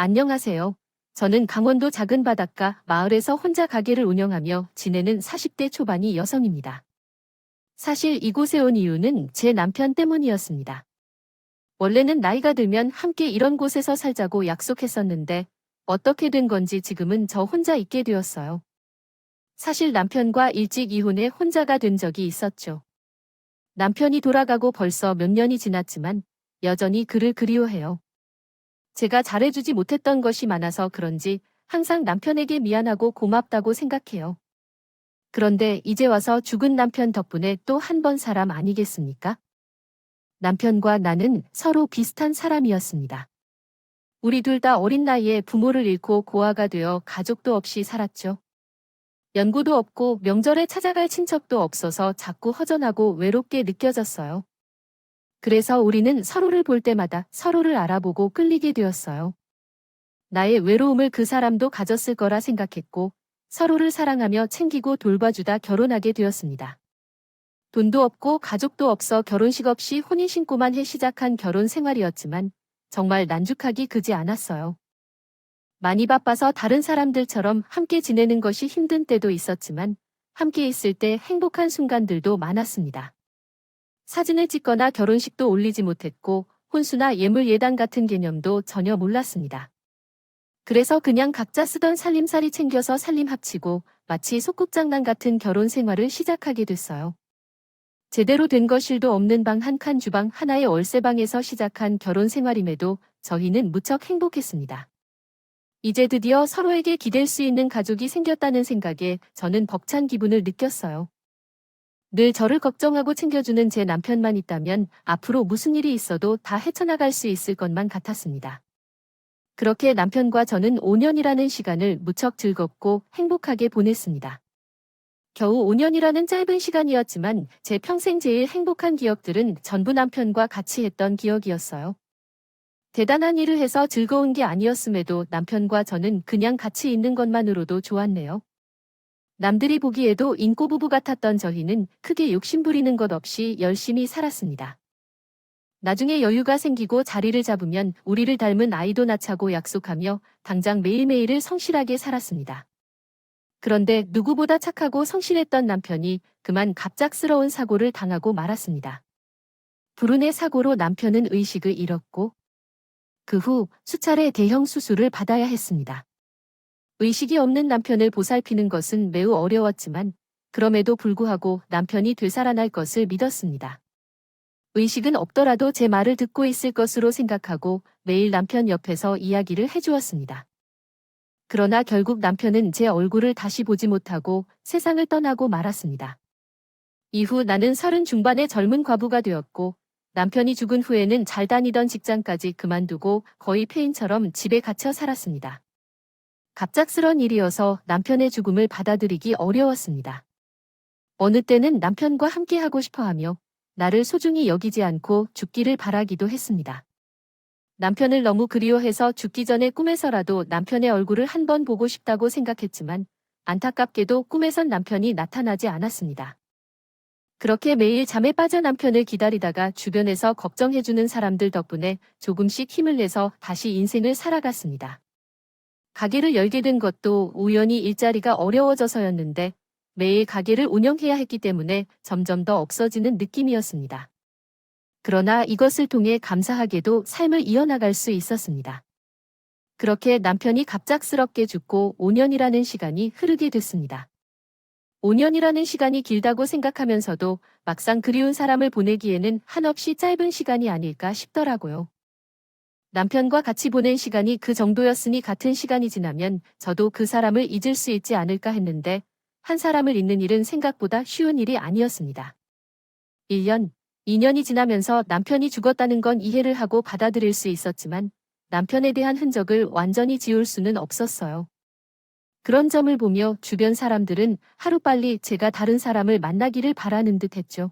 안녕하세요. 저는 강원도 작은 바닷가 마을에서 혼자 가게를 운영하며 지내는 40대 초반이 여성입니다. 사실 이곳에 온 이유는 제 남편 때문이었습니다. 원래는 나이가 들면 함께 이런 곳에서 살자고 약속했었는데 어떻게 된 건지 지금은 저 혼자 있게 되었어요. 사실 남편과 일찍 이혼해 혼자가 된 적이 있었죠. 남편이 돌아가고 벌써 몇 년이 지났지만 여전히 그를 그리워해요. 제가 잘해주지 못했던 것이 많아서 그런지 항상 남편에게 미안하고 고맙다고 생각해요. 그런데 이제 와서 죽은 남편 덕분에 또 한 번 사람 아니겠습니까? 남편과 나는 서로 비슷한 사람이었습니다. 우리 둘 다 어린 나이에 부모를 잃고 고아가 되어 가족도 없이 살았죠. 연고도 없고 명절에 찾아갈 친척도 없어서 자꾸 허전하고 외롭게 느껴졌어요. 그래서 우리는 서로를 볼 때마다 서로를 알아보고 끌리게 되었어요. 나의 외로움을 그 사람도 가졌을 거라 생각했고 서로를 사랑하며 챙기고 돌봐주다 결혼하게 되었습니다. 돈도 없고 가족도 없어 결혼식 없이 혼인신고만 해 시작한 결혼 생활이었지만 정말 난죽하기 그지 않았어요. 많이 바빠서 다른 사람들처럼 함께 지내는 것이 힘든 때도 있었지만 함께 있을 때 행복한 순간들도 많았습니다. 사진을 찍거나 결혼식도 올리지 못했고 혼수나 예물 예단 같은 개념도 전혀 몰랐습니다. 그래서 그냥 각자 쓰던 살림살이 챙겨서 살림 합치고 마치 소꿉장난 같은 결혼 생활을 시작하게 됐어요. 제대로 된 거실도 없는 방 한 칸 주방 하나의 월세방에서 시작한 결혼 생활임에도 저희는 무척 행복했습니다. 이제 드디어 서로에게 기댈 수 있는 가족이 생겼다는 생각에 저는 벅찬 기분을 느꼈어요. 늘 저를 걱정하고 챙겨주는 제 남편만 있다면 앞으로 무슨 일이 있어도 다 헤쳐나갈 수 있을 것만 같았습니다. 그렇게 남편과 저는 5년이라는 시간을 무척 즐겁고 행복하게 보냈습니다. 겨우 5년이라는 짧은 시간이었지만 제 평생 제일 행복한 기억들은 전부 남편과 같이 했던 기억이었어요. 대단한 일을 해서 즐거운 게 아니었음에도 남편과 저는 그냥 같이 있는 것만으로도 좋았네요. 남들이 보기에도 인꼬부부 같았던 저희는 크게 욕심부리는 것 없이 열심히 살았습니다. 나중에 여유가 생기고 자리를 잡으면 우리를 닮은 아이도 낳자고 약속하며 당장 매일매일을 성실하게 살았습니다. 그런데 누구보다 착하고 성실했던 남편이 그만 갑작스러운 사고를 당하고 말았습니다. 불운의 사고로 남편은 의식을 잃었고 그 후 수차례 대형 수술을 받아야 했습니다. 의식이 없는 남편을 보살피는 것은 매우 어려웠지만 그럼에도 불구하고 남편이 되살아날 것을 믿었습니다. 의식은 없더라도 제 말을 듣고 있을 것으로 생각하고 매일 남편 옆에서 이야기를 해주었습니다. 그러나 결국 남편은 제 얼굴을 다시 보지 못하고 세상을 떠나고 말았습니다. 이후 나는 30 중반의 젊은 과부가 되었고 남편이 죽은 후에는 잘 다니던 직장까지 그만두고 거의 폐인처럼 집에 갇혀 살았습니다. 갑작스런 일이어서 남편의 죽음을 받아들이기 어려웠습니다. 어느 때는 남편과 함께하고 싶어하며 나를 소중히 여기지 않고 죽기를 바라기도 했습니다. 남편을 너무 그리워해서 죽기 전에 꿈에서라도 남편의 얼굴을 한 번 보고 싶다고 생각했지만 안타깝게도 꿈에선 남편이 나타나지 않았습니다. 그렇게 매일 잠에 빠져 남편을 기다리다가 주변에서 걱정해주는 사람들 덕분에 조금씩 힘을 내서 다시 인생을 살아갔습니다. 가게를 열게 된 것도 우연히 일자리가 어려워져서였는데 매일 가게를 운영해야 했기 때문에 점점 더 없어지는 느낌이었습니다. 그러나 이것을 통해 감사하게도 삶을 이어나갈 수 있었습니다. 그렇게 남편이 갑작스럽게 죽고 5년이라는 시간이 흐르게 됐습니다. 5년이라는 시간이 길다고 생각하면서도 막상 그리운 사람을 보내기에는 한없이 짧은 시간이 아닐까 싶더라고요. 남편과 같이 보낸 시간이 그 정도였으니 같은 시간이 지나면 저도 그 사람을 잊을 수 있지 않을까 했는데 한 사람을 잊는 일은 생각보다 쉬운 일이 아니었습니다. 1년, 2년이 지나면서 남편이 죽었다는 건 이해를 하고 받아들일 수 있었지만 남편에 대한 흔적을 완전히 지울 수는 없었어요. 그런 점을 보며 주변 사람들은 하루빨리 제가 다른 사람을 만나기를 바라는 듯 했죠.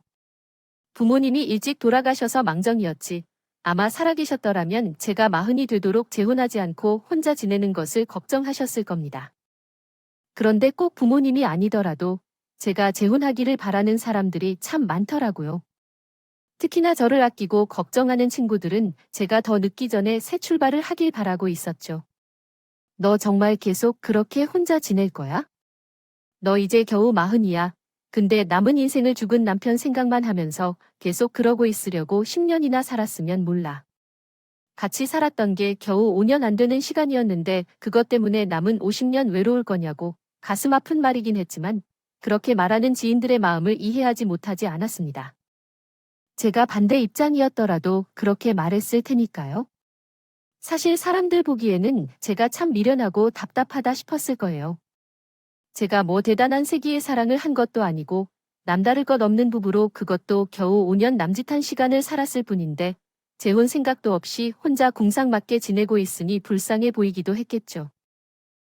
부모님이 일찍 돌아가셔서 망정이었지. 아마 살아계셨더라면 제가 40이 되도록 재혼하지 않고 혼자 지내는 것을 걱정하셨을 겁니다. 그런데 꼭 부모님이 아니더라도 제가 재혼하기를 바라는 사람들이 참 많더라고요. 특히나 저를 아끼고 걱정하는 친구들은 제가 더 늦기 전에 새 출발을 하길 바라고 있었죠. 너 정말 계속 그렇게 혼자 지낼 거야? 너 이제 겨우 40이야. 근데 남은 인생을 죽은 남편 생각만 하면서 계속 그러고 있으려고 10년이나 살았으면 몰라. 같이 살았던 게 겨우 5년 안 되는 시간이었는데 그것 때문에 남은 50년 외로울 거냐고 가슴 아픈 말이긴 했지만 그렇게 말하는 지인들의 마음을 이해하지 못하지 않았습니다. 제가 반대 입장이었더라도 그렇게 말했을 테니까요. 사실 사람들 보기에는 제가 참 미련하고 답답하다 싶었을 거예요. 제가 뭐 대단한 세기의 사랑을 한 것도 아니고 남다를 것 없는 부부로 그것도 겨우 5년 남짓한 시간을 살았을 뿐인데 재혼 생각도 없이 혼자 궁상맞게 지내고 있으니 불쌍해 보이기도 했겠죠.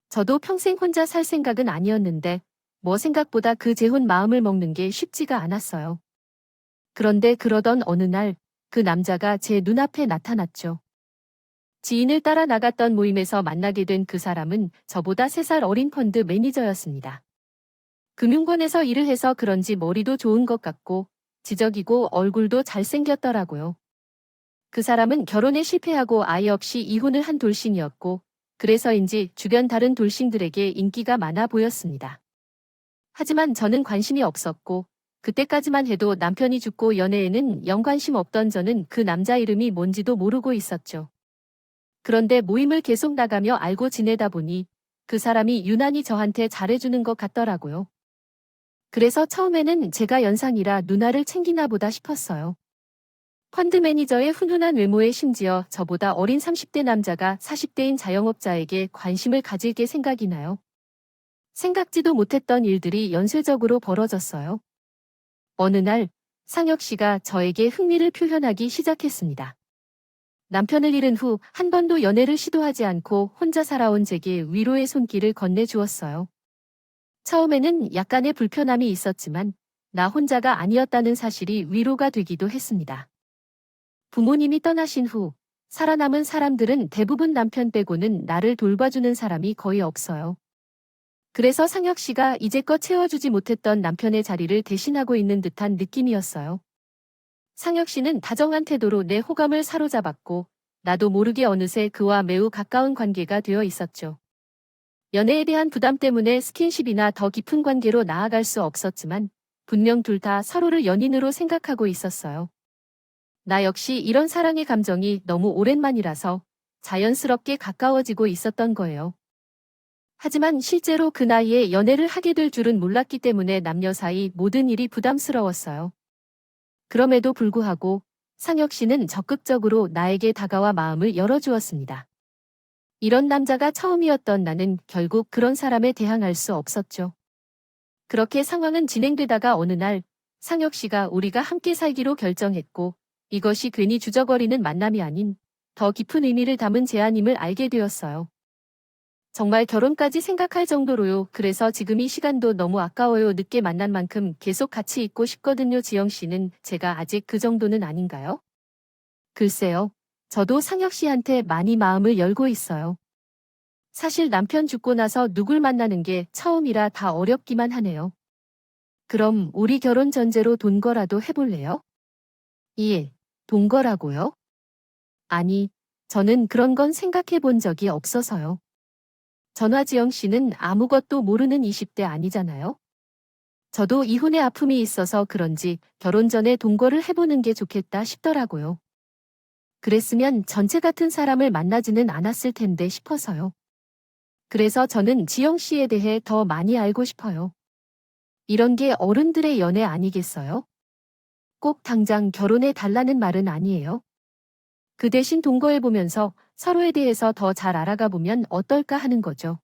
저도 평생 혼자 살 생각은 아니었는데 뭐 생각보다 그 재혼 마음을 먹는 게 쉽지가 않았어요. 그런데 그러던 어느 날 그 남자가 제 눈앞에 나타났죠. 지인을 따라 나갔던 모임에서 만나게 된 그 사람은 저보다 3살 어린 펀드 매니저였습니다. 금융권에서 일을 해서 그런지 머리도 좋은 것 같고 지적이고 얼굴도 잘생겼더라고요. 그 사람은 결혼에 실패하고 아이 없이 이혼을 한 돌싱이었고 그래서인지 주변 다른 돌싱들에게 인기가 많아 보였습니다. 하지만 저는 관심이 없었고 그때까지만 해도 남편이 죽고 연애에는 영 관심 없던 저는 그 남자 이름이 뭔지도 모르고 있었죠. 그런데 모임을 계속 나가며 알고 지내다 보니 그 사람이 유난히 저한테 잘해주는 것 같더라고요. 그래서 처음에는 제가 연상이라 누나를 챙기나 보다 싶었어요. 펀드 매니저의 훈훈한 외모에 심지어 저보다 어린 30대 남자가 40대인 자영업자에게 관심을 가질 게 생각이 나요. 생각지도 못했던 일들이 연쇄적으로 벌어졌어요. 어느 날 상혁 씨가 저에게 흥미를 표현하기 시작했습니다. 남편을 잃은 후 한 번도 연애를 시도하지 않고 혼자 살아온 제게 위로의 손길을 건네주었어요. 처음에는 약간의 불편함이 있었지만 나 혼자가 아니었다는 사실이 위로가 되기도 했습니다. 부모님이 떠나신 후 살아남은 사람들은 대부분 남편 빼고는 나를 돌봐주는 사람이 거의 없어요. 그래서 상혁 씨가 이제껏 채워주지 못했던 남편의 자리를 대신하고 있는 듯한 느낌이었어요. 상혁 씨는 다정한 태도로 내 호감을 사로잡았고 나도 모르게 어느새 그와 매우 가까운 관계가 되어 있었죠. 연애에 대한 부담 때문에 스킨십이나 더 깊은 관계로 나아갈 수 없었지만 분명 둘 다 서로를 연인으로 생각하고 있었어요. 나 역시 이런 사랑의 감정이 너무 오랜만이라서 자연스럽게 가까워지고 있었던 거예요. 하지만 실제로 그 나이에 연애를 하게 될 줄은 몰랐기 때문에 남녀 사이 모든 일이 부담스러웠어요. 그럼에도 불구하고 상혁 씨는 적극적으로 나에게 다가와 마음을 열어주었습니다. 이런 남자가 처음이었던 나는 결국 그런 사람에 대항할 수 없었죠. 그렇게 상황은 진행되다가 어느 날 상혁 씨가 우리가 함께 살기로 결정했고 이것이 괜히 주저거리는 만남이 아닌 더 깊은 의미를 담은 제안임을 알게 되었어요. 정말 결혼까지 생각할 정도로요. 그래서 지금 이 시간도 너무 아까워요. 늦게 만난 만큼 계속 같이 있고 싶거든요. 지영 씨는 제가 아직 그 정도는 아닌가요? 글쎄요. 저도 상혁 씨한테 많이 마음을 열고 있어요. 사실 남편 죽고 나서 누굴 만나는 게 처음이라 다 어렵기만 하네요. 그럼 우리 결혼 전제로 동거라도 해볼래요? 예, 동거라고요? 아니, 저는 그런 건 생각해 본 적이 없어서요. 전화지영 씨는 아무것도 모르는 20대 아니잖아요? 저도 이혼의 아픔이 있어서 그런지 결혼 전에 동거를 해보는 게 좋겠다 싶더라고요. 그랬으면 전체 같은 사람을 만나지는 않았을 텐데 싶어서요. 그래서 저는 지영 씨에 대해 더 많이 알고 싶어요. 이런 게 어른들의 연애 아니겠어요? 꼭 당장 결혼해 달라는 말은 아니에요. 그 대신 동거해보면서 서로에 대해서 더 잘 알아가 보면 어떨까 하는 거죠.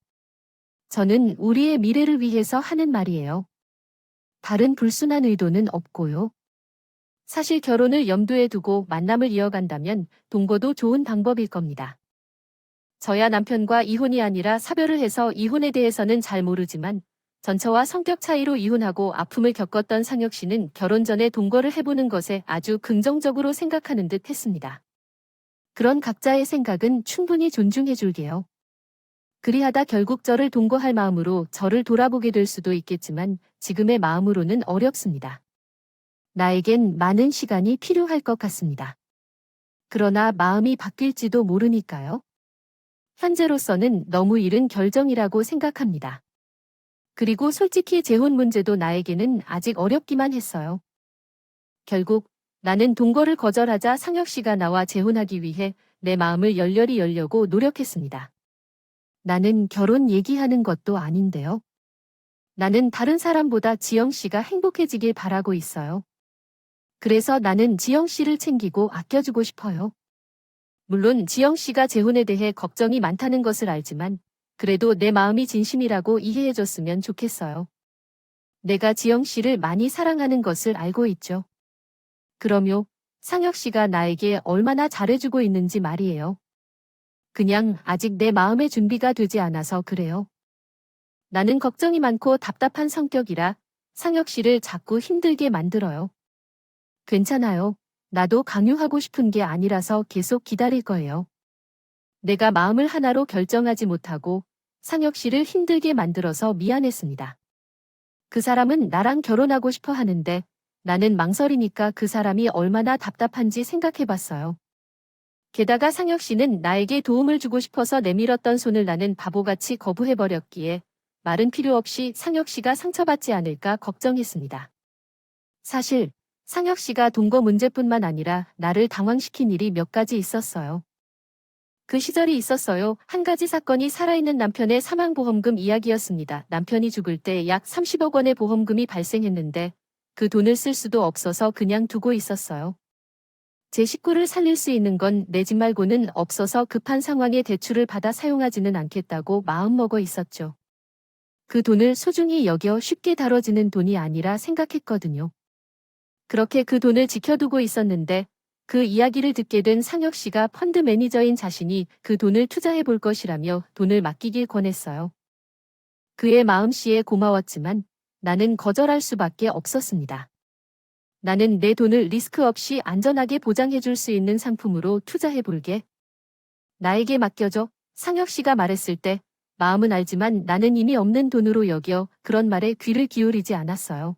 저는 우리의 미래를 위해서 하는 말이에요. 다른 불순한 의도는 없고요. 사실 결혼을 염두에 두고 만남을 이어간다면 동거도 좋은 방법일 겁니다. 저야 남편과 이혼이 아니라 사별을 해서 이혼에 대해서는 잘 모르지만 전처와 성격 차이로 이혼하고 아픔을 겪었던 상혁 씨는 결혼 전에 동거를 해보는 것에 아주 긍정적으로 생각하는 듯 했습니다. 그런 각자의 생각은 충분히 존중해 줄게요. 그리하다 결국 저를 동거할 마음으로 저를 돌아보게 될 수도 있겠지만 지금의 마음으로는 어렵습니다. 나에겐 많은 시간이 필요할 것 같습니다. 그러나 마음이 바뀔지도 모르니까요. 현재로서는 너무 이른 결정이라고 생각합니다. 그리고 솔직히 재혼 문제도 나에게는 아직 어렵기만 했어요. 결국 나는 동거를 거절하자 상혁 씨가 나와 재혼하기 위해 내 마음을 열렬히 열려고 노력했습니다. 나는 결혼 얘기하는 것도 아닌데요. 나는 다른 사람보다 지영 씨가 행복해지길 바라고 있어요. 그래서 나는 지영 씨를 챙기고 아껴주고 싶어요. 물론 지영 씨가 재혼에 대해 걱정이 많다는 것을 알지만 그래도 내 마음이 진심이라고 이해해줬으면 좋겠어요. 내가 지영 씨를 많이 사랑하는 것을 알고 있죠. 그럼요, 상혁 씨가 나에게 얼마나 잘해주고 있는지 말이에요. 그냥 아직 내 마음의 준비가 되지 않아서 그래요. 나는 걱정이 많고 답답한 성격이라 상혁 씨를 자꾸 힘들게 만들어요. 괜찮아요. 나도 강요하고 싶은 게 아니라서 계속 기다릴 거예요. 내가 마음을 하나로 결정하지 못하고 상혁 씨를 힘들게 만들어서 미안했습니다. 그 사람은 나랑 결혼하고 싶어 하는데 나는 망설이니까 그 사람이 얼마나 답답한지 생각해봤어요. 게다가 상혁 씨는 나에게 도움을 주고 싶어서 내밀었던 손을 나는 바보같이 거부해버렸기에 말은 필요 없이 상혁 씨가 상처받지 않을까 걱정했습니다. 사실 상혁 씨가 동거 문제뿐만 아니라 나를 당황시킨 일이 몇 가지 있었어요. 그 시절이 있었어요. 한 가지 사건이 살아있는 남편의 사망보험금 이야기였습니다. 남편이 죽을 때 약 30억 원의 보험금이 발생했는데 그 돈을 쓸 수도 없어서 그냥 두고 있었어요. 제 식구를 살릴 수 있는 건 내 집 말고는 없어서 급한 상황에 대출을 받아 사용하지는 않겠다고 마음먹어 있었죠. 그 돈을 소중히 여겨 쉽게 다뤄지는 돈이 아니라 생각했거든요. 그렇게 그 돈을 지켜두고 있었는데 그 이야기를 듣게 된 상혁 씨가 펀드 매니저인 자신이 그 돈을 투자해 볼 것이라며 돈을 맡기길 권했어요. 그의 마음씨에 고마웠지만 나는 거절할 수밖에 없었습니다. 나는 내 돈을 리스크 없이 안전하게 보장해 줄 수 있는 상품으로 투자해 볼게. 나에게 맡겨줘. 상혁 씨가 말했을 때 마음은 알지만 나는 이미 없는 돈으로 여겨 그런 말에 귀를 기울이지 않았어요.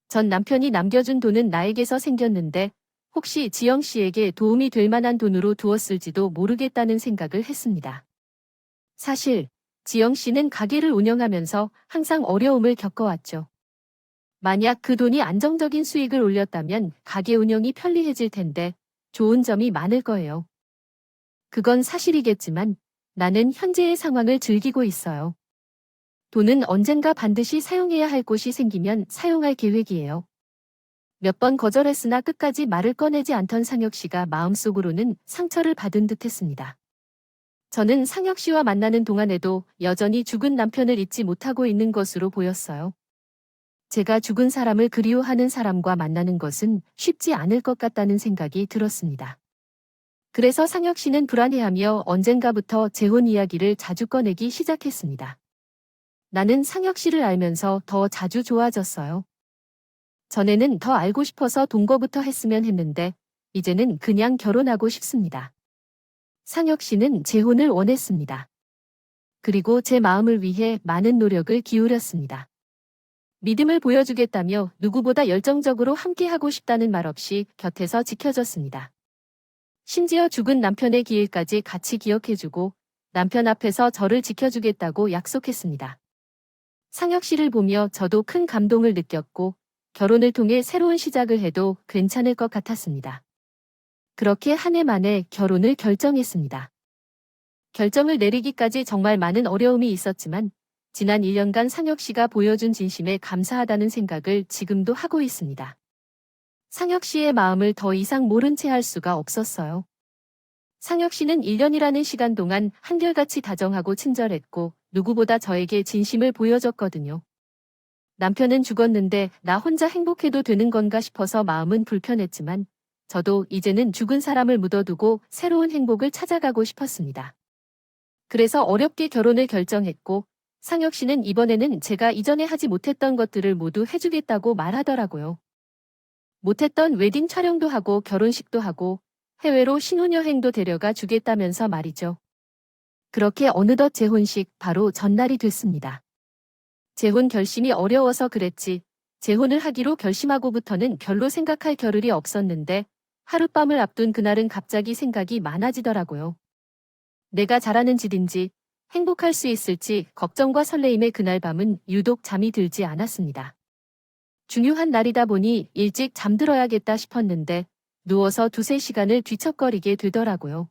전 남편이 남겨준 돈은 나에게서 생겼는데 혹시 지영 씨에게 도움이 될 만한 돈으로 두었을지도 모르겠다는 생각을 했습니다. 사실 지영 씨는 가게를 운영하면서 항상 어려움을 겪어왔죠. 만약 그 돈이 안정적인 수익을 올렸다면 가게 운영이 편리해질 텐데 좋은 점이 많을 거예요. 그건 사실이겠지만 나는 현재의 상황을 즐기고 있어요. 돈은 언젠가 반드시 사용해야 할 곳이 생기면 사용할 계획이에요. 몇 번 거절했으나 끝까지 말을 꺼내지 않던 상혁 씨가 마음속으로는 상처를 받은 듯했습니다. 저는 상혁 씨와 만나는 동안에도 여전히 죽은 남편을 잊지 못하고 있는 것으로 보였어요. 제가 죽은 사람을 그리워하는 사람과 만나는 것은 쉽지 않을 것 같다는 생각이 들었습니다. 그래서 상혁 씨는 불안해하며 언젠가부터 재혼 이야기를 자주 꺼내기 시작했습니다. 나는 상혁 씨를 알면서 더 자주 좋아졌어요. 전에는 더 알고 싶어서 동거부터 했으면 했는데 이제는 그냥 결혼하고 싶습니다. 상혁 씨는 재혼을 원했습니다. 그리고 제 마음을 위해 많은 노력을 기울였습니다. 믿음을 보여주겠다며 누구보다 열정적으로 함께하고 싶다는 말 없이 곁에서 지켜줬습니다. 심지어 죽은 남편의 기일까지 같이 기억해주고 남편 앞에서 저를 지켜주겠다고 약속했습니다. 상혁 씨를 보며 저도 큰 감동을 느꼈고 결혼을 통해 새로운 시작을 해도 괜찮을 것 같았습니다. 그렇게 한 해 만에 결혼을 결정했습니다. 결정을 내리기까지 정말 많은 어려움이 있었지만 지난 1년간 상혁 씨가 보여준 진심에 감사하다는 생각을 지금도 하고 있습니다. 상혁 씨의 마음을 더 이상 모른 채 할 수가 없었어요. 상혁 씨는 1년이라는 시간 동안 한결같이 다정하고 친절했고 누구보다 저에게 진심을 보여줬거든요. 남편은 죽었는데 나 혼자 행복해도 되는 건가 싶어서 마음은 불편했지만 저도 이제는 죽은 사람을 묻어두고 새로운 행복을 찾아가고 싶었습니다. 그래서 어렵게 결혼을 결정했고 상혁 씨는 이번에는 제가 이전에 하지 못했던 것들을 모두 해주겠다고 말하더라고요. 못했던 웨딩 촬영도 하고 결혼식도 하고 해외로 신혼여행도 데려가 주겠다면서 말이죠. 그렇게 어느덧 재혼식 바로 전날이 됐습니다. 재혼 결심이 어려워서 그랬지 재혼을 하기로 결심하고부터는 별로 생각할 겨를이 없었는데 하룻밤을 앞둔 그날은 갑자기 생각이 많아지더라고요. 내가 잘하는 짓인지 행복할 수 있을지 걱정과 설레임에 그날 밤은 유독 잠이 들지 않았습니다. 중요한 날이다 보니 일찍 잠들어야겠다 싶었는데 누워서 두세 시간을 뒤척거리게 되더라고요.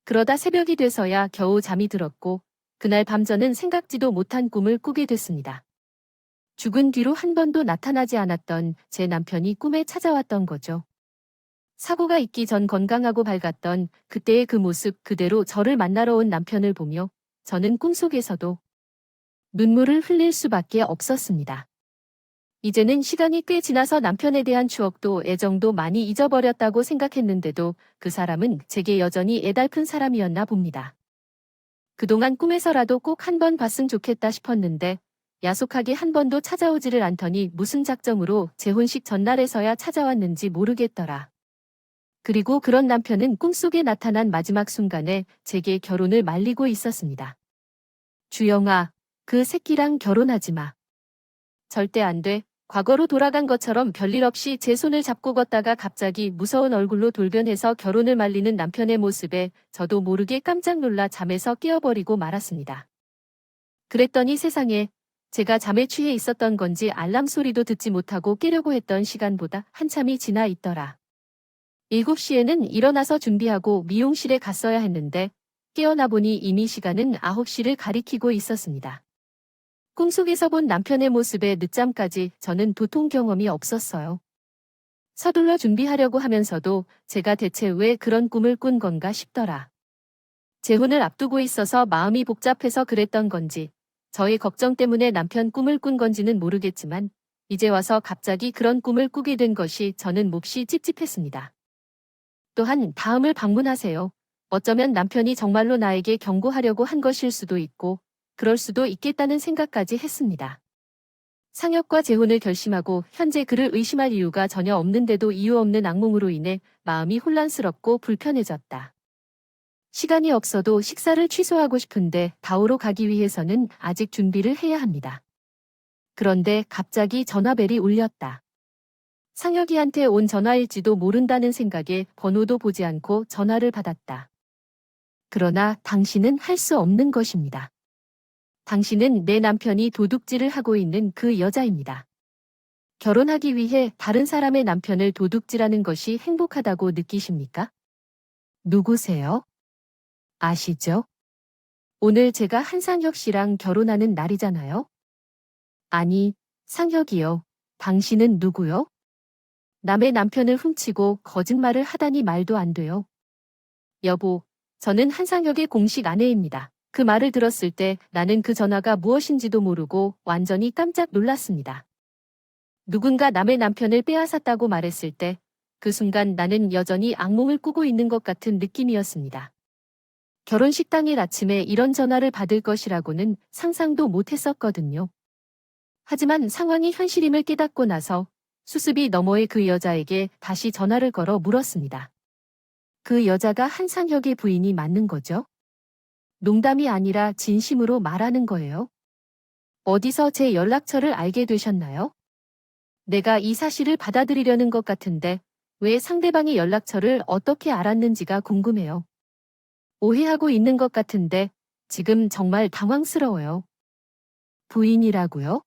그러다 새벽이 돼서야 겨우 잠이 들었고 그날 밤 저는 생각지도 못한 꿈을 꾸게 됐습니다. 죽은 뒤로 한 번도 나타나지 않았던 제 남편이 꿈에 찾아왔던 거죠. 사고가 있기 전 건강하고 밝았던 그때의 그 모습 그대로 저를 만나러 온 남편을 보며 저는 꿈속에서도 눈물을 흘릴 수밖에 없었습니다. 이제는 시간이 꽤 지나서 남편에 대한 추억도 애정도 많이 잊어버렸다고 생각했는데도 그 사람은 제게 여전히 애달픈 사람이었나 봅니다. 그동안 꿈에서라도 꼭 한 번 봤으면 좋겠다 싶었는데 야속하게 한 번도 찾아오지를 않더니 무슨 작정으로 재혼식 전날에서야 찾아왔는지 모르겠더라. 그리고 그런 남편은 꿈속에 나타난 마지막 순간에 제게 결혼을 말리고 있었습니다. 주영아, 그 새끼랑 결혼하지 마. 절대 안 돼. 과거로 돌아간 것처럼 별일 없이 제 손을 잡고 걷다가 갑자기 무서운 얼굴로 돌변해서 결혼을 말리는 남편의 모습에 저도 모르게 깜짝 놀라 잠에서 깨어버리고 말았습니다. 그랬더니 세상에 제가 잠에 취해 있었던 건지 알람 소리도 듣지 못하고 깨려고 했던 시간보다 한참이 지나 있더라. 7시에는 일어나서 준비하고 미용실에 갔어야 했는데 깨어나 보니 이미 시간은 9시를 가리키고 있었습니다. 꿈속에서 본 남편의 모습에 늦잠까지 저는 도통 경험이 없었어요. 서둘러 준비하려고 하면서도 제가 대체 왜 그런 꿈을 꾼 건가 싶더라. 재혼을 앞두고 있어서 마음이 복잡해서 그랬던 건지, 저의 걱정 때문에 남편 꿈을 꾼 건지는 모르겠지만 이제 와서 갑자기 그런 꿈을 꾸게 된 것이 저는 몹시 찝찝했습니다. 또한 다음을 방문하세요. 어쩌면 남편이 정말로 나에게 경고하려고 한 것일 수도 있고 그럴 수도 있겠다는 생각까지 했습니다. 상혁과 재혼을 결심하고 현재 그를 의심할 이유가 전혀 없는데도 이유 없는 악몽으로 인해 마음이 혼란스럽고 불편해졌다. 시간이 없어도 식사를 취소하고 싶은데 다오로 가기 위해서는 아직 준비를 해야 합니다. 그런데 갑자기 전화벨이 울렸다. 상혁이한테 온 전화일지도 모른다는 생각에 번호도 보지 않고 전화를 받았다. 그러나 당신은 할 수 없는 것입니다. 당신은 내 남편이 도둑질을 하고 있는 그 여자입니다. 결혼하기 위해 다른 사람의 남편을 도둑질하는 것이 행복하다고 느끼십니까? 누구세요? 아시죠? 오늘 제가 한상혁 씨랑 결혼하는 날이잖아요? 아니, 상혁이요. 당신은 누구요? 남의 남편을 훔치고 거짓말을 하다니 말도 안 돼요. 여보, 저는 한상혁의 공식 아내입니다. 그 말을 들었을 때 나는 그 전화가 무엇인지도 모르고 완전히 깜짝 놀랐습니다. 누군가 남의 남편을 빼앗았다고 말했을 때 그 순간 나는 여전히 악몽을 꾸고 있는 것 같은 느낌이었습니다. 결혼식 당일 아침에 이런 전화를 받을 것이라고는 상상도 못했었거든요. 하지만 상황이 현실임을 깨닫고 나서 수습이 너머의 그 여자에게 다시 전화를 걸어 물었습니다. 그 여자가 한상혁의 부인이 맞는 거죠? 농담이 아니라 진심으로 말하는 거예요. 어디서 제 연락처를 알게 되셨나요? 내가 이 사실을 받아들이려는 것 같은데 왜 상대방의 연락처를 어떻게 알았는지가 궁금해요. 오해하고 있는 것 같은데 지금 정말 당황스러워요. 부인이라고요?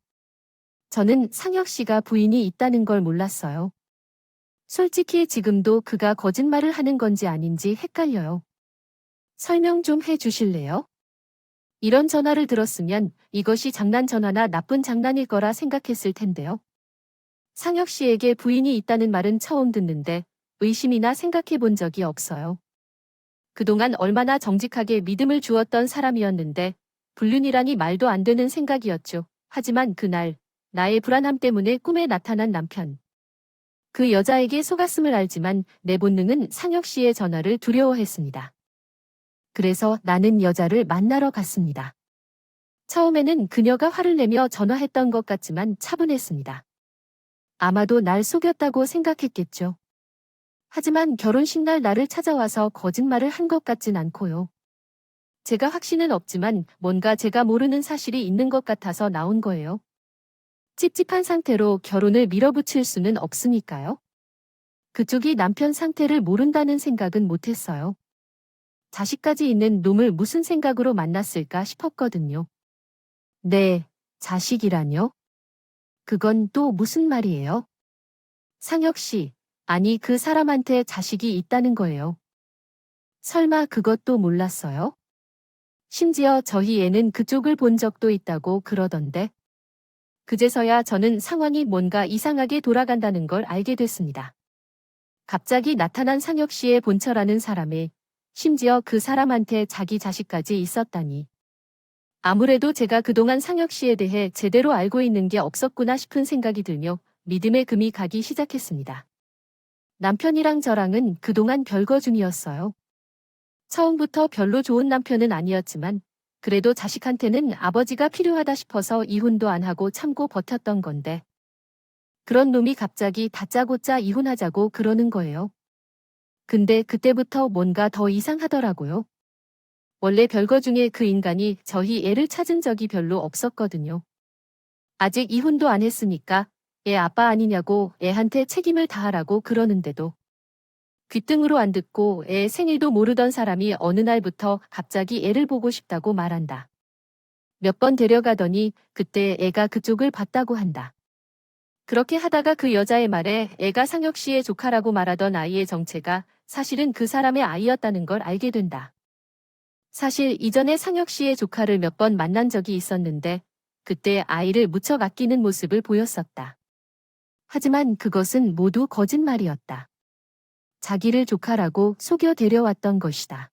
저는 상혁 씨가 부인이 있다는 걸 몰랐어요. 솔직히 지금도 그가 거짓말을 하는 건지 아닌지 헷갈려요. 설명 좀 해 주실래요? 이런 전화를 들었으면 이것이 장난 전화나 나쁜 장난일 거라 생각했을 텐데요. 상혁 씨에게 부인이 있다는 말은 처음 듣는데 의심이나 생각해 본 적이 없어요. 그동안 얼마나 정직하게 믿음을 주었던 사람이었는데 불륜이라니 말도 안 되는 생각이었죠. 하지만 그날 나의 불안함 때문에 꿈에 나타난 남편. 그 여자에게 속았음을 알지만 내 본능은 상혁 씨의 전화를 두려워했습니다. 그래서 나는 여자를 만나러 갔습니다. 처음에는 그녀가 화를 내며 전화했던 것 같지만 차분했습니다. 아마도 날 속였다고 생각했겠죠. 하지만 결혼식 날 나를 찾아와서 거짓말을 한 것 같진 않고요. 제가 확신은 없지만 뭔가 제가 모르는 사실이 있는 것 같아서 나온 거예요. 찝찝한 상태로 결혼을 밀어붙일 수는 없으니까요. 그쪽이 남편 상태를 모른다는 생각은 못했어요. 자식까지 있는 놈을 무슨 생각으로 만났을까 싶었거든요. 네, 자식이라뇨? 그건 또 무슨 말이에요? 상혁 씨, 아니 그 사람한테 자식이 있다는 거예요. 설마 그것도 몰랐어요? 심지어 저희 애는 그쪽을 본 적도 있다고 그러던데. 그제서야 저는 상황이 뭔가 이상하게 돌아간다는 걸 알게 됐습니다. 갑자기 나타난 상혁 씨의 본처라는 사람에 심지어 그 사람한테 자기 자식까지 있었다니. 아무래도 제가 그동안 상혁 씨에 대해 제대로 알고 있는 게 없었구나 싶은 생각이 들며 믿음의 금이 가기 시작했습니다. 남편이랑 저랑은 그동안 별거 중이었어요. 처음부터 별로 좋은 남편은 아니었지만 그래도 자식한테는 아버지가 필요하다 싶어서 이혼도 안 하고 참고 버텼던 건데 그런 놈이 갑자기 다짜고짜 이혼하자고 그러는 거예요. 근데 그때부터 뭔가 더 이상하더라고요. 원래 별거 중에 그 인간이 저희 애를 찾은 적이 별로 없었거든요. 아직 이혼도 안 했으니까 애 아빠 아니냐고 애한테 책임을 다하라고 그러는데도 귀등으로 안 듣고 애 생일도 모르던 사람이 어느 날부터 갑자기 애를 보고 싶다고 말한다. 몇 번 데려가더니 그때 애가 그쪽을 봤다고 한다. 그렇게 하다가 그 여자의 말에 애가 상혁 씨의 조카라고 말하던 아이의 정체가 사실은 그 사람의 아이였다는 걸 알게 된다. 사실 이전에 상혁 씨의 조카를 몇 번 만난 적이 있었는데 그때 아이를 무척 아끼는 모습을 보였었다. 하지만 그것은 모두 거짓말이었다. 자기를 조카라고 속여 데려왔던 것이다.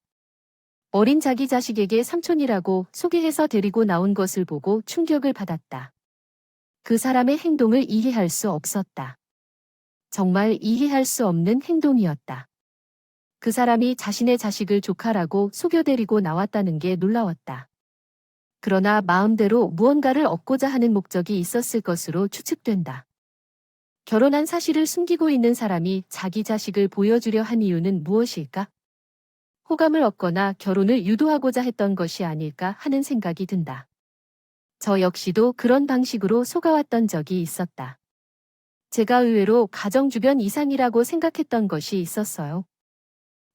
어린 자기 자식에게 삼촌이라고 소개해서 데리고 나온 것을 보고 충격을 받았다. 그 사람의 행동을 이해할 수 없었다. 정말 이해할 수 없는 행동이었다. 그 사람이 자신의 자식을 조카라고 속여 데리고 나왔다는 게 놀라웠다. 그러나 마음대로 무언가를 얻고자 하는 목적이 있었을 것으로 추측된다. 결혼한 사실을 숨기고 있는 사람이 자기 자식을 보여주려 한 이유는 무엇일까? 호감을 얻거나 결혼을 유도하고자 했던 것이 아닐까 하는 생각이 든다. 저 역시도 그런 방식으로 속아왔던 적이 있었다. 제가 의외로 가정 주변 이상이라고 생각했던 것이 있었어요.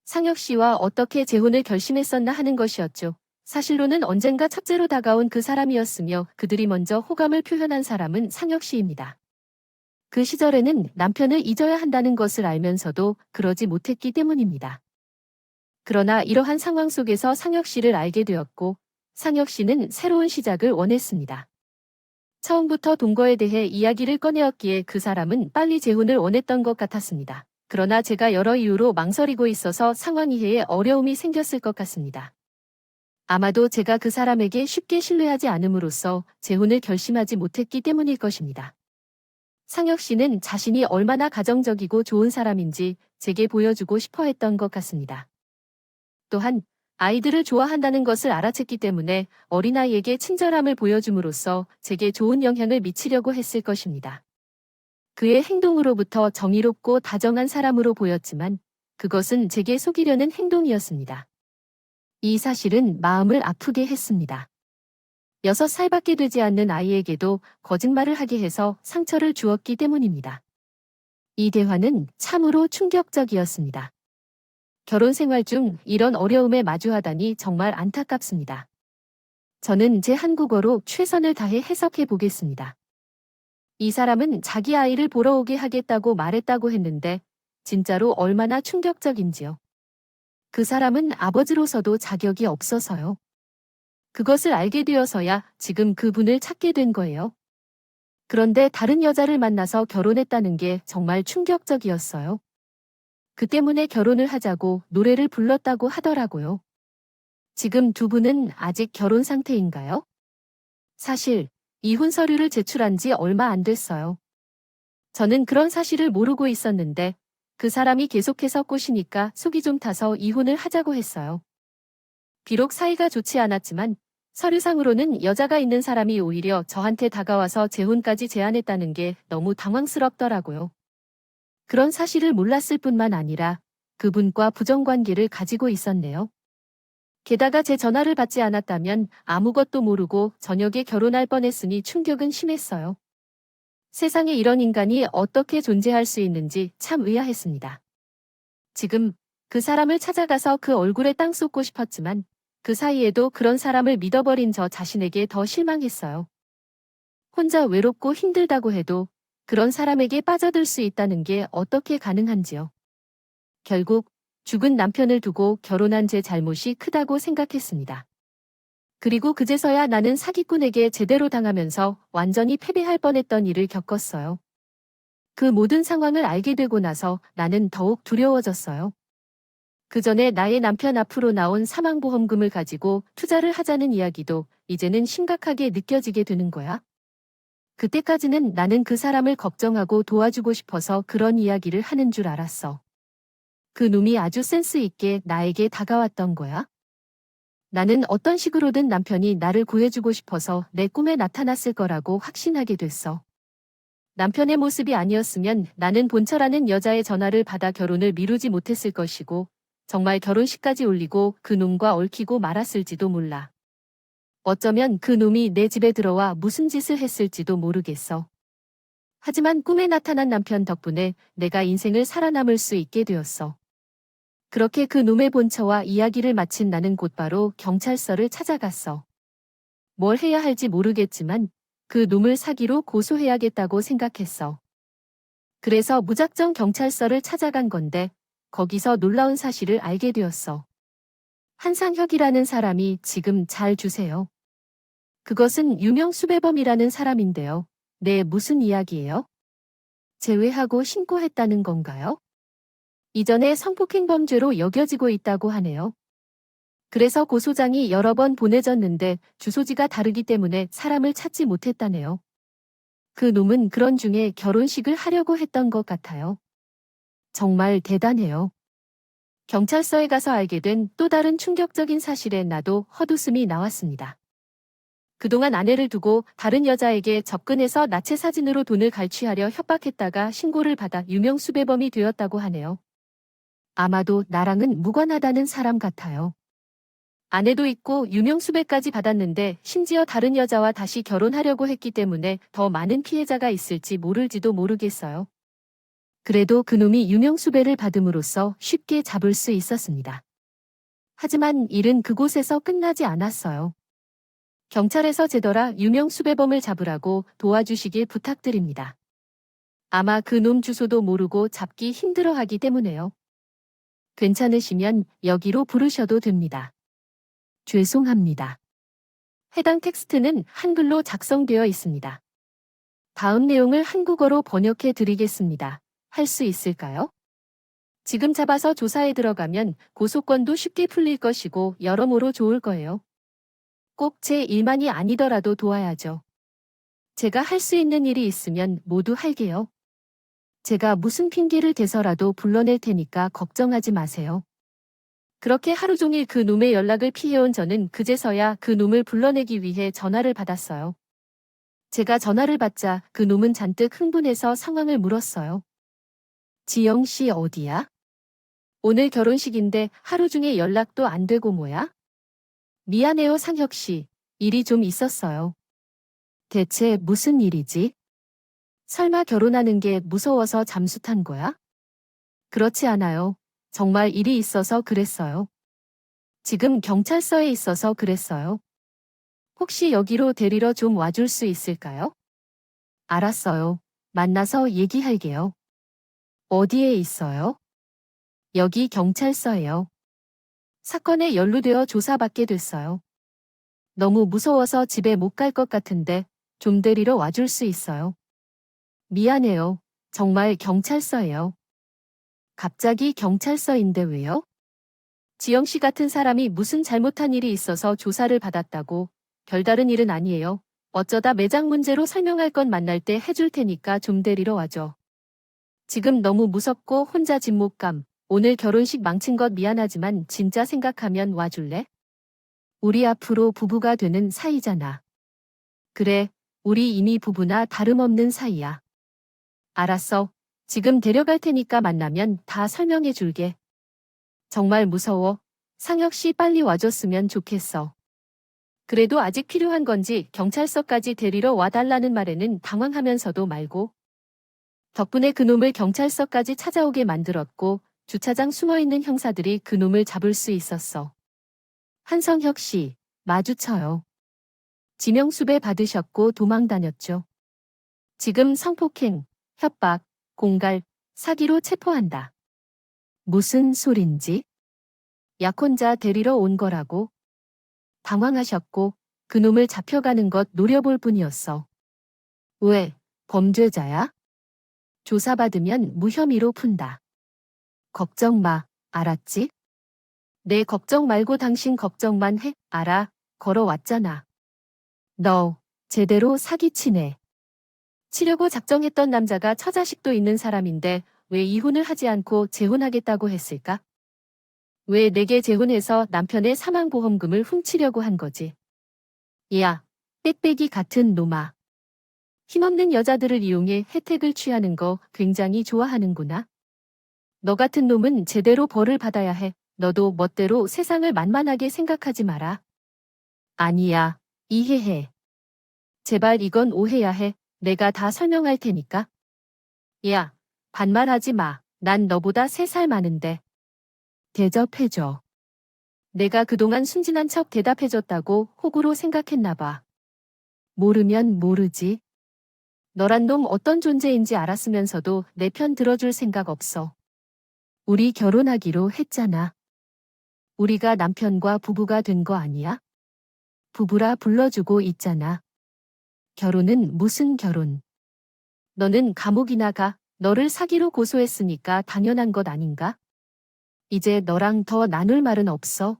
상혁 씨와 어떻게 재혼을 결심했었나 하는 것이었죠. 사실로는 언젠가 첫째로 다가온 그 사람이었으며 그들이 먼저 호감을 표현한 사람은 상혁 씨입니다. 그 시절에는 남편을 잊어야 한다는 것을 알면서도 그러지 못했기 때문입니다. 그러나 이러한 상황 속에서 상혁 씨를 알게 되었고 상혁 씨는 새로운 시작을 원했습니다. 처음부터 동거에 대해 이야기를 꺼내었기에 그 사람은 빨리 재혼을 원했던 것 같았습니다. 그러나 제가 여러 이유로 망설이고 있어서 상황 이해에 어려움이 생겼을 것 같습니다. 아마도 제가 그 사람에게 쉽게 신뢰하지 않음으로써 재혼을 결심하지 못했기 때문일 것입니다. 상혁 씨는 자신이 얼마나 가정적이고 좋은 사람인지 제게 보여주고 싶어 했던 것 같습니다. 또한 아이들을 좋아한다는 것을 알아챘기 때문에 어린아이에게 친절함을 보여줌으로써 제게 좋은 영향을 미치려고 했을 것입니다. 그의 행동으로부터 정의롭고 다정한 사람으로 보였지만 그것은 제게 속이려는 행동이었습니다. 이 사실은 마음을 아프게 했습니다. 6살밖에 되지 않는 아이에게도 거짓말을 하게 해서 상처를 주었기 때문입니다. 이 대화는 참으로 충격적이었습니다. 결혼 생활 중 이런 어려움에 마주하다니 정말 안타깝습니다. 저는 제 한국어로 최선을 다해 해석해 보겠습니다. 이 사람은 자기 아이를 보러 오게 하겠다고 말했다고 했는데 진짜로 얼마나 충격적인지요. 그 사람은 아버지로서도 자격이 없어서요. 그것을 알게 되어서야 지금 그분을 찾게 된 거예요. 그런데 다른 여자를 만나서 결혼했다는 게 정말 충격적이었어요. 그 때문에 결혼을 하자고 노래를 불렀다고 하더라고요. 지금 두 분은 아직 결혼 상태인가요? 사실 이혼 서류를 제출한 지 얼마 안 됐어요. 저는 그런 사실을 모르고 있었는데 그 사람이 계속해서 꼬시니까 속이 좀 타서 이혼을 하자고 했어요. 비록 사이가 좋지 않았지만 서류상으로는 여자가 있는 사람이 오히려 저한테 다가와서 재혼까지 제안했다는 게 너무 당황스럽더라고요. 그런 사실을 몰랐을 뿐만 아니라 그분과 부정관계를 가지고 있었네요. 게다가 제 전화를 받지 않았다면 아무것도 모르고 저녁에 결혼할 뻔했으니 충격은 심했어요. 세상에 이런 인간이 어떻게 존재할 수 있는지 참 의아했습니다. 지금 그 사람을 찾아가서 그 얼굴에 땅 쏟고 싶었지만 그 사이에도 그런 사람을 믿어버린 저 자신에게 더 실망했어요. 혼자 외롭고 힘들다고 해도 그런 사람에게 빠져들 수 있다는 게 어떻게 가능한지요. 결국 죽은 남편을 두고 결혼한 제 잘못이 크다고 생각했습니다. 그리고 그제서야 나는 사기꾼에게 제대로 당하면서 완전히 패배할 뻔했던 일을 겪었어요. 그 모든 상황을 알게 되고 나서 나는 더욱 두려워졌어요. 그 전에 나의 남편 앞으로 나온 사망보험금을 가지고 투자를 하자는 이야기도 이제는 심각하게 느껴지게 되는 거야. 그때까지는 나는 그 사람을 걱정하고 도와주고 싶어서 그런 이야기를 하는 줄 알았어. 그 놈이 아주 센스 있게 나에게 다가왔던 거야. 나는 어떤 식으로든 남편이 나를 구해주고 싶어서 내 꿈에 나타났을 거라고 확신하게 됐어. 남편의 모습이 아니었으면 나는 본처라는 여자의 전화를 받아 결혼을 미루지 못했을 것이고 정말 결혼식까지 올리고 그 놈과 얽히고 말았을지도 몰라. 어쩌면 그 놈이 내 집에 들어와 무슨 짓을 했을지도 모르겠어. 하지만 꿈에 나타난 남편 덕분에 내가 인생을 살아남을 수 있게 되었어. 그렇게 그 놈의 본처와 이야기를 마친 나는 곧바로 경찰서를 찾아갔어. 뭘 해야 할지 모르겠지만 그 놈을 사기로 고소해야겠다고 생각했어. 그래서 무작정 경찰서를 찾아간 건데 거기서 놀라운 사실을 알게 되었어. 한상혁이라는 사람이 지금 잘 주세요. 그것은 유명 수배범이라는 사람인데요. 네, 무슨 이야기예요? 제외하고 신고했다는 건가요? 이전에 성폭행범죄로 여겨지고 있다고 하네요. 그래서 고소장이 여러 번 보내졌는데 주소지가 다르기 때문에 사람을 찾지 못했다네요. 그 놈은 그런 중에 결혼식을 하려고 했던 것 같아요. 정말 대단해요. 경찰서에 가서 알게 된 또 다른 충격적인 사실에 나도 헛웃음이 나왔습니다. 그동안 아내를 두고 다른 여자에게 접근해서 나체 사진으로 돈을 갈취하려 협박했다가 신고를 받아 유명 수배범이 되었다고 하네요. 아마도 나랑은 무관하다는 사람 같아요. 아내도 있고 유명 수배까지 받았는데 심지어 다른 여자와 다시 결혼하려고 했기 때문에 더 많은 피해자가 있을지 모를지도 모르겠어요. 그래도 그놈이 유명 수배를 받음으로써 쉽게 잡을 수 있었습니다. 하지만 일은 그곳에서 끝나지 않았어요. 경찰에서 제더라 유명 수배범을 잡으라고 도와주시길 부탁드립니다. 아마 그놈 주소도 모르고 잡기 힘들어하기 때문에요. 괜찮으시면 여기로 부르셔도 됩니다. 죄송합니다. 해당 텍스트는 한글로 작성되어 있습니다. 다음 내용을 한국어로 번역해 드리겠습니다. 할 수 있을까요? 지금 잡아서 조사에 들어가면 고소권도 쉽게 풀릴 것이고 여러모로 좋을 거예요. 꼭 제 일만이 아니더라도 도와야죠. 제가 할 수 있는 일이 있으면 모두 할게요. 제가 무슨 핑계를 대서라도 불러낼 테니까 걱정하지 마세요. 그렇게 하루 종일 그 놈의 연락을 피해온 저는 그제서야 그 놈을 불러내기 위해 전화를 받았어요. 제가 전화를 받자 그 놈은 잔뜩 흥분해서 상황을 물었어요. 지영 씨 어디야? 오늘 결혼식인데 하루 중에 연락도 안 되고 뭐야? 미안해요 상혁 씨. 일이 좀 있었어요. 대체 무슨 일이지? 설마 결혼하는 게 무서워서 잠수 탄 거야? 그렇지 않아요. 정말 일이 있어서 그랬어요. 지금 경찰서에 있어서 그랬어요. 혹시 여기로 데리러 좀 와줄 수 있을까요? 알았어요. 만나서 얘기할게요. 어디에 있어요? 여기 경찰서예요. 사건에 연루되어 조사받게 됐어요. 너무 무서워서 집에 못 갈 것 같은데 좀 데리러 와줄 수 있어요. 미안해요. 정말 경찰서예요. 갑자기 경찰서인데 왜요? 지영 씨 같은 사람이 무슨 잘못한 일이 있어서 조사를 받았다고. 별다른 일은 아니에요. 어쩌다 매장 문제로 설명할 건 만날 때 해줄 테니까 좀 데리러 와줘. 지금 너무 무섭고 혼자 집 못 감. 오늘 결혼식 망친 것 미안하지만 진짜 생각하면 와줄래? 우리 앞으로 부부가 되는 사이잖아. 그래, 우리 이미 부부나 다름없는 사이야. 알았어. 지금 데려갈 테니까 만나면 다 설명해 줄게. 정말 무서워. 상혁 씨 빨리 와줬으면 좋겠어. 그래도 아직 필요한 건지 경찰서까지 데리러 와달라는 말에는 당황하면서도 말고. 덕분에 그놈을 경찰서까지 찾아오게 만들었고 주차장 숨어있는 형사들이 그놈을 잡을 수 있었어. 한성혁 씨, 마주쳐요. 지명수배 받으셨고 도망 다녔죠. 지금 성폭행, 협박, 공갈, 사기로 체포한다. 무슨 소린지? 약혼자 데리러 온 거라고? 당황하셨고 그놈을 잡혀가는 것 노려볼 뿐이었어. 왜, 범죄자야? 조사받으면 무혐의로 푼다. 걱정 마, 알았지? 내 걱정 말고 당신 걱정만 해, 알아, 걸어왔잖아. 너, 제대로 사기치네. 치려고 작정했던 남자가 처자식도 있는 사람인데 왜 이혼을 하지 않고 재혼하겠다고 했을까? 왜 내게 재혼해서 남편의 사망보험금을 훔치려고 한 거지? 야, 빽빽이 같은 놈아. 힘없는 여자들을 이용해 혜택을 취하는 거 굉장히 좋아하는구나. 너 같은 놈은 제대로 벌을 받아야 해. 너도 멋대로 세상을 만만하게 생각하지 마라. 아니야, 이해해. 제발 이건 오해야 해. 내가 다 설명할 테니까. 야, 반말하지 마. 난 너보다 3살 많은데. 대접해줘. 내가 그동안 순진한 척 대답해줬다고 호구로 생각했나 봐. 모르면 모르지. 너란 놈 어떤 존재인지 알았으면서도 내 편 들어줄 생각 없어. 우리 결혼하기로 했잖아. 우리가 남편과 부부가 된 거 아니야? 부부라 불러주고 있잖아. 결혼은 무슨 결혼? 너는 감옥이나 가. 너를 사기로 고소했으니까 당연한 것 아닌가? 이제 너랑 더 나눌 말은 없어.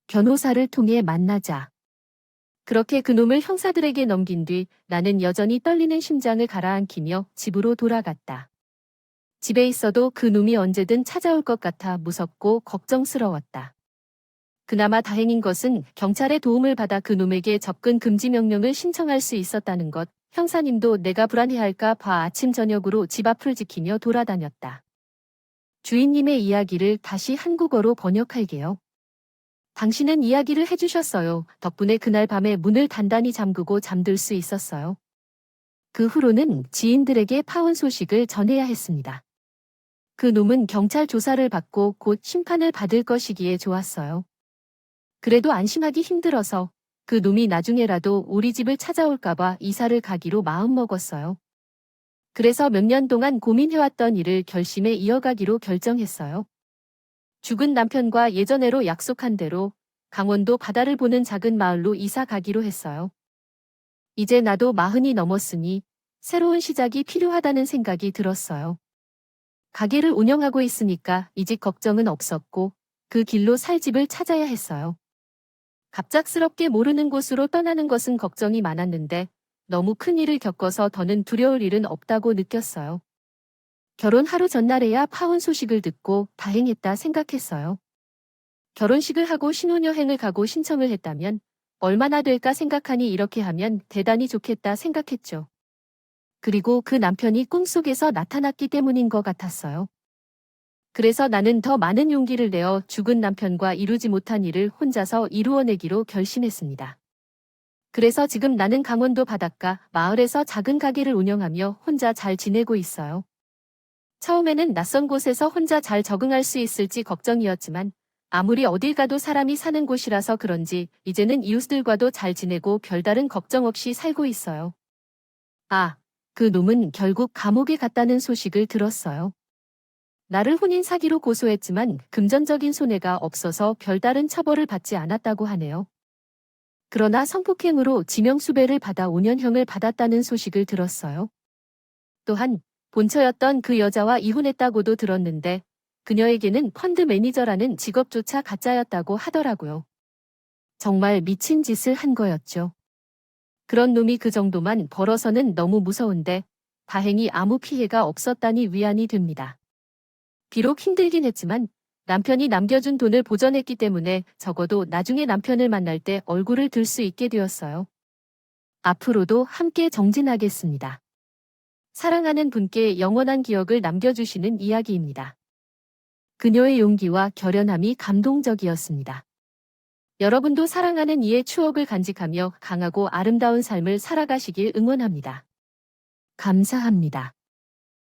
변호사를 통해 만나자. 그렇게 그놈을 형사들에게 넘긴 뒤 나는 여전히 떨리는 심장을 가라앉히며 집으로 돌아갔다. 집에 있어도 그놈이 언제든 찾아올 것 같아 무섭고 걱정스러웠다. 그나마 다행인 것은 경찰의 도움을 받아 그놈에게 접근 금지 명령을 신청할 수 있었다는 것. 형사님도 내가 불안해할까 봐 아침 저녁으로 집 앞을 지키며 돌아다녔다. 주인님의 이야기를 다시 한국어로 번역할게요. 당신은 이야기를 해주셨어요. 덕분에 그날 밤에 문을 단단히 잠그고 잠들 수 있었어요. 그 후로는 지인들에게 파혼 소식을 전해야 했습니다. 그 놈은 경찰 조사를 받고 곧 심판을 받을 것이기에 좋았어요. 그래도 안심하기 힘들어서 그 놈이 나중에라도 우리 집을 찾아올까봐 이사를 가기로 마음먹었어요. 그래서 몇 년 동안 고민해왔던 일을 결심해 이어가기로 결정했어요. 죽은 남편과 예전에로 약속한 대로 강원도 바다를 보는 작은 마을로 이사 가기로 했어요. 이제 나도 40이 넘었으니 새로운 시작이 필요하다는 생각이 들었어요. 가게를 운영하고 있으니까 이직 걱정은 없었고 그 길로 살 집을 찾아야 했어요. 갑작스럽게 모르는 곳으로 떠나는 것은 걱정이 많았는데 너무 큰 일을 겪어서 더는 두려울 일은 없다고 느꼈어요. 결혼 하루 전날에야 파혼 소식을 듣고 다행했다 생각했어요. 결혼식을 하고 신혼여행을 가고 신청을 했다면 얼마나 될까 생각하니 이렇게 하면 대단히 좋겠다 생각했죠. 그리고 그 남편이 꿈속에서 나타났기 때문인 것 같았어요. 그래서 나는 더 많은 용기를 내어 죽은 남편과 이루지 못한 일을 혼자서 이루어내기로 결심했습니다. 그래서 지금 나는 강원도 바닷가 마을에서 작은 가게를 운영하며 혼자 잘 지내고 있어요. 처음에는 낯선 곳에서 혼자 잘 적응할 수 있을지 걱정이었지만 아무리 어딜 가도 사람이 사는 곳이라서 그런지 이제는 이웃들과도 잘 지내고 별다른 걱정 없이 살고 있어요. 아, 그 놈은 결국 감옥에 갔다는 소식을 들었어요. 나를 혼인 사기로 고소했지만 금전적인 손해가 없어서 별다른 처벌을 받지 않았다고 하네요. 그러나 성폭행으로 지명수배를 받아 5년형을 받았다는 소식을 들었어요. 또한 본처였던 그 여자와 이혼했다고도 들었는데 그녀에게는 펀드 매니저라는 직업조차 가짜였다고 하더라고요. 정말 미친 짓을 한 거였죠. 그런 놈이 그 정도만 벌어서는 너무 무서운데 다행히 아무 피해가 없었다니 위안이 됩니다. 비록 힘들긴 했지만 남편이 남겨준 돈을 보전했기 때문에 적어도 나중에 남편을 만날 때 얼굴을 들 수 있게 되었어요. 앞으로도 함께 정진하겠습니다. 사랑하는 분께 영원한 기억을 남겨주시는 이야기입니다. 그녀의 용기와 결연함이 감동적이었습니다. 여러분도 사랑하는 이의 추억을 간직하며 강하고 아름다운 삶을 살아가시길 응원합니다. 감사합니다.